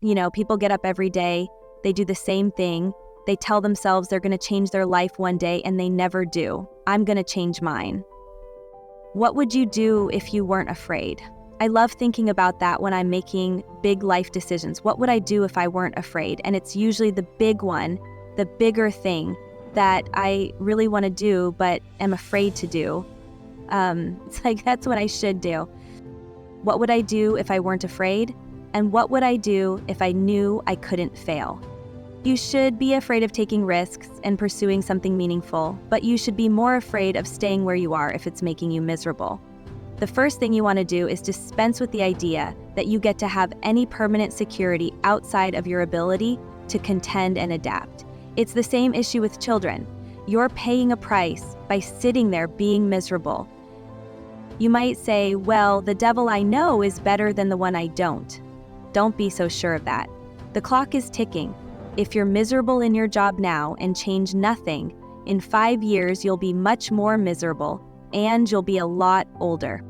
People get up every day, they do the same thing, they tell themselves they're going to change their life one day and they never do. I'm going to change mine. What would you do if you weren't afraid? I love thinking about that when I'm making big life decisions. What would I do if I weren't afraid? And it's usually the big one, the bigger thing that I really want to do but am afraid to do. It's like, that's what I should do. What would I do if I weren't afraid? And what would I do if I knew I couldn't fail? You should be afraid of taking risks and pursuing something meaningful, but you should be more afraid of staying where you are if it's making you miserable. The first thing you want to do is dispense with the idea that you get to have any permanent security outside of your ability to contend and adapt. It's the same issue with children. You're paying a price by sitting there being miserable. You might say, well, the devil I know is better than the one I don't. Don't be so sure of that. The clock is ticking. If you're miserable in your job now and change nothing, in 5 years you'll be much more miserable and you'll be a lot older.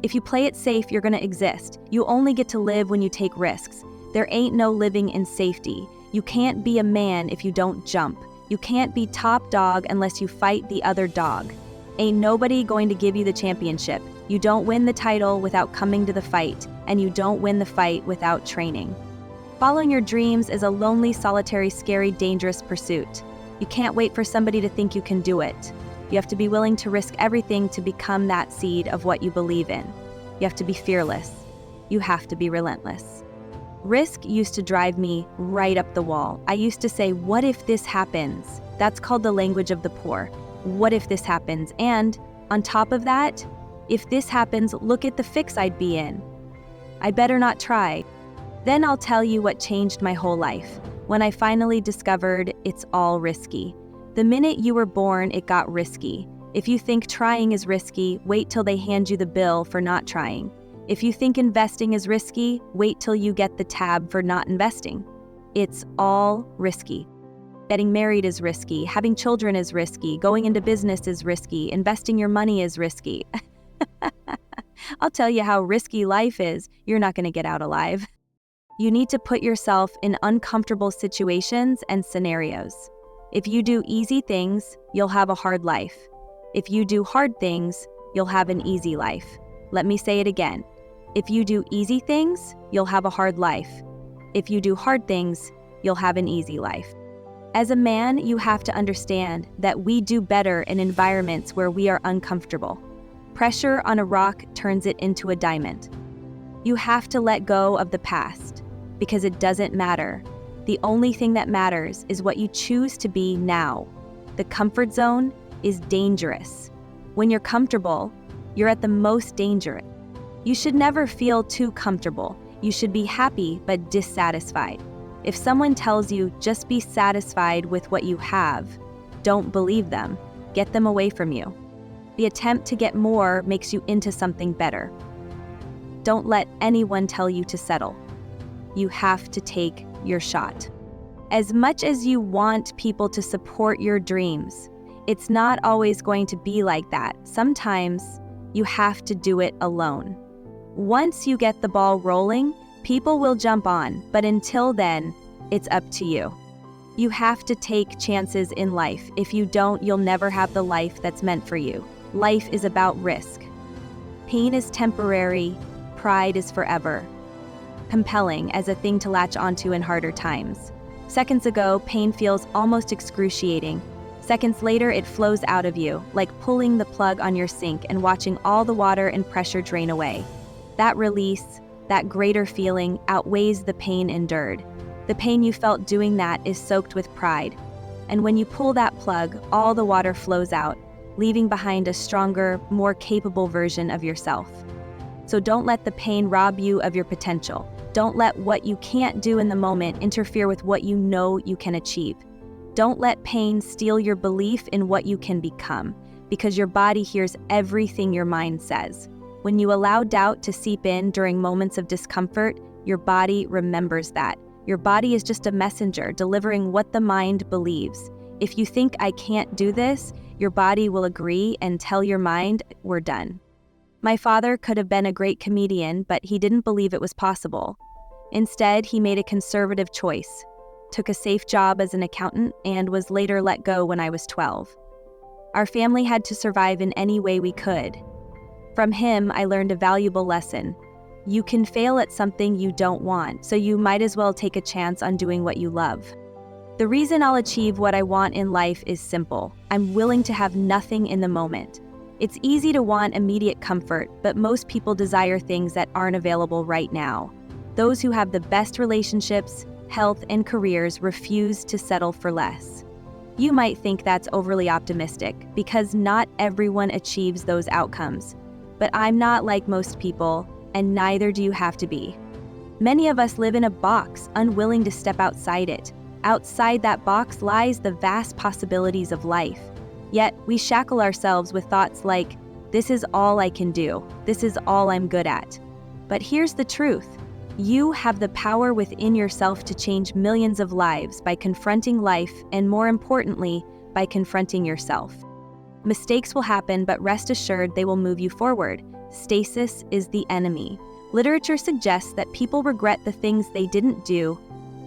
If you play it safe, you're going to exist. You only get to live when you take risks. There ain't no living in safety. You can't be a man if you don't jump. You can't be top dog unless you fight the other dog. Ain't nobody going to give you the championship. You don't win the title without coming to the fight, and you don't win the fight without training. Following your dreams is a lonely, solitary, scary, dangerous pursuit. You can't wait for somebody to think you can do it. You have to be willing to risk everything to become that seed of what you believe in. You have to be fearless. You have to be relentless. Risk used to drive me right up the wall. I used to say, what if this happens? That's called the language of the poor. What if this happens? And on top of that, if this happens, look at the fix I'd be in. I better not try. Then I'll tell you what changed my whole life. When I finally discovered it's all risky. The minute you were born, it got risky. If you think trying is risky, wait till they hand you the bill for not trying. If you think investing is risky, wait till you get the tab for not investing. It's all risky. Getting married is risky, having children is risky, going into business is risky, investing your money is risky. I'll tell you how risky life is, you're not going to get out alive. You need to put yourself in uncomfortable situations and scenarios. If you do easy things, you'll have a hard life. If you do hard things, you'll have an easy life. Let me say it again. If you do easy things, you'll have a hard life. If you do hard things, you'll have an easy life. As a man, you have to understand that we do better in environments where we are uncomfortable. Pressure on a rock turns it into a diamond. You have to let go of the past, because it doesn't matter. The only thing that matters is what you choose to be now. The comfort zone is dangerous. When you're comfortable, you're at the most dangerous. You should never feel too comfortable. You should be happy but dissatisfied. If someone tells you just be satisfied with what you have, don't believe them. Get them away from you. The attempt to get more makes you into something better. Don't let anyone tell you to settle. You have to take your shot. As much as you want people to support your dreams, it's not always going to be like that. Sometimes you have to do it alone. Once you get the ball rolling, people will jump on, but until then, it's up to you. You have to take chances in life. If you don't, you'll never have the life that's meant for you. Life is about risk. Pain is temporary, pride is forever. Compelling as a thing to latch onto in harder times. Seconds ago, pain feels almost excruciating. Seconds later, it flows out of you, like pulling the plug on your sink and watching all the water and pressure drain away. That release, that greater feeling, outweighs the pain endured. The pain you felt doing that is soaked with pride. And when you pull that plug, all the water flows out, leaving behind a stronger, more capable version of yourself. So don't let the pain rob you of your potential. Don't let what you can't do in the moment interfere with what you know you can achieve. Don't let pain steal your belief in what you can become, because your body hears everything your mind says. When you allow doubt to seep in during moments of discomfort, your body remembers that. Your body is just a messenger delivering what the mind believes. If you think I can't do this, your body will agree and tell your mind, we're done. My father could have been a great comedian, but he didn't believe it was possible. Instead, he made a conservative choice, took a safe job as an accountant, and was later let go when I was 12. Our family had to survive in any way we could. From him, I learned a valuable lesson. You can fail at something you don't want, so you might as well take a chance on doing what you love. The reason I'll achieve what I want in life is simple. I'm willing to have nothing in the moment. It's easy to want immediate comfort, but most people desire things that aren't available right now. Those who have the best relationships, health, and careers refuse to settle for less. You might think that's overly optimistic, because not everyone achieves those outcomes. But I'm not like most people, and neither do you have to be. Many of us live in a box, unwilling to step outside it. Outside that box lies the vast possibilities of life. Yet, we shackle ourselves with thoughts like, this is all I can do, this is all I'm good at. But here's the truth. You have the power within yourself to change millions of lives by confronting life, and more importantly, by confronting yourself. Mistakes will happen, but rest assured they will move you forward. Stasis is the enemy. Literature suggests that people regret the things they didn't do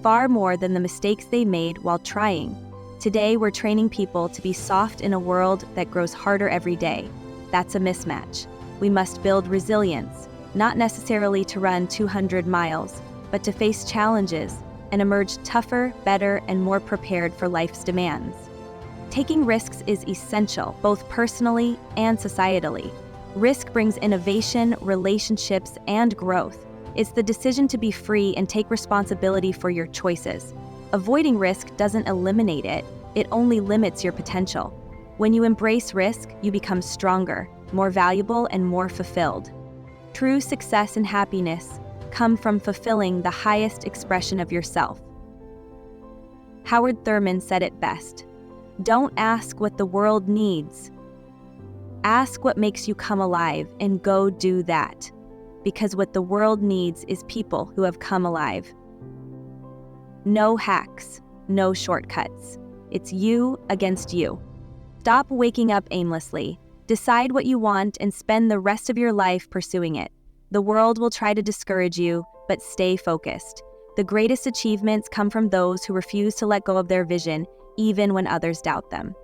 far more than the mistakes they made while trying. Today, we're training people to be soft in a world that grows harder every day. That's a mismatch. We must build resilience, not necessarily to run 200 miles, but to face challenges and emerge tougher, better, and more prepared for life's demands. Taking risks is essential, both personally and societally. Risk brings innovation, relationships, and growth. It's the decision to be free and take responsibility for your choices. Avoiding risk doesn't eliminate it, it only limits your potential. When you embrace risk, you become stronger, more valuable, and more fulfilled. True success and happiness come from fulfilling the highest expression of yourself. Howard Thurman said it best. Don't ask what the world needs. Ask what makes you come alive and go do that. Because what the world needs is people who have come alive. No hacks, no shortcuts. It's you against you. Stop waking up aimlessly. Decide what you want and spend the rest of your life pursuing it. The world will try to discourage you, but stay focused. The greatest achievements come from those who refuse to let go of their vision, even when others doubt them.